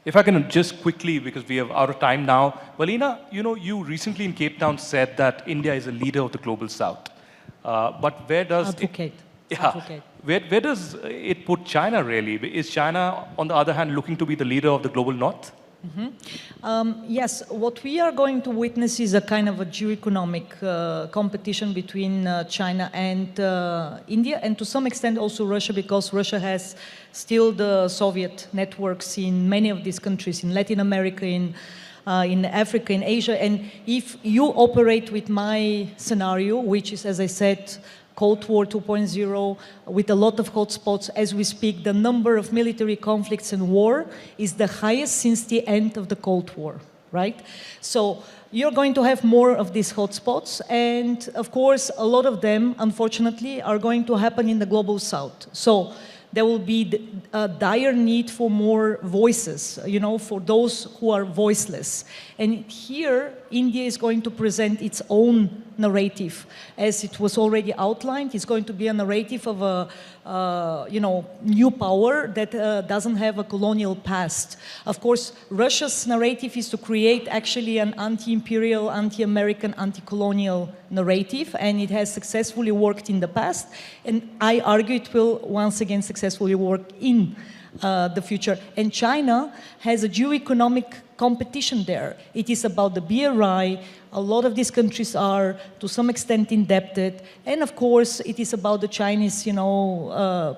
If I can just quickly, because we are out of time now, Velina, you recently in Cape Town said that India is a leader of the global South. But where does Advocate. Yeah. Advocate. Where does it put China really? Is China, on the other hand, looking to be the leader of the global North? Yes, what we are going to witness is a kind of a geoeconomic competition between China and India, and to some extent also Russia, because Russia has still the Soviet networks in many of these countries, in Latin America, in Africa, in Asia. And if you operate with my scenario, which is, as I said, Cold War 2.0, with a lot of hotspots as we speak, the number of military conflicts and war is the highest since the end of the Cold War, right? So you're going to have more of these hotspots, and of course, a lot of them, unfortunately, are going to happen in the global South. So there will be a dire need for more voices, for those who are voiceless. And here, India is going to present its own narrative. As it was already outlined, it's going to be a narrative of a new power that doesn't have a colonial past. Of course, Russia's narrative is to create actually an anti-imperial, anti-American, anti-colonial narrative, and it has successfully worked in the past, and I argue it will once again successfully work in the future. And China has a geoeconomic competition there. It is about the BRI. A lot of these countries are, to some extent, indebted. And of course, it is about the Chinese,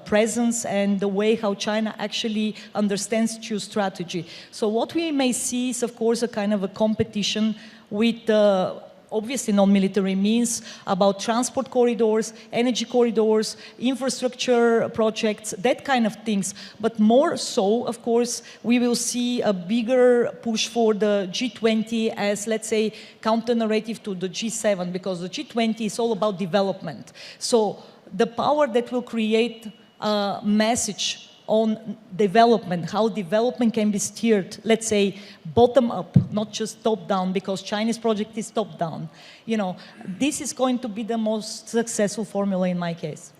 presence and the way how China actually understands geostrategy. So what we may see is, of course, a kind of a competition with obviously non-military means, about transport corridors, energy corridors, infrastructure projects, that kind of things. But more so, of course, we will see a bigger push for the G20 as, let's say, counter-narrative to the G7, because the G20 is all about development. So the power that will create a message on development, how development can be steered, let's say, bottom up, not just top down, because Chinese project is top down. This is going to be the most successful formula in my case.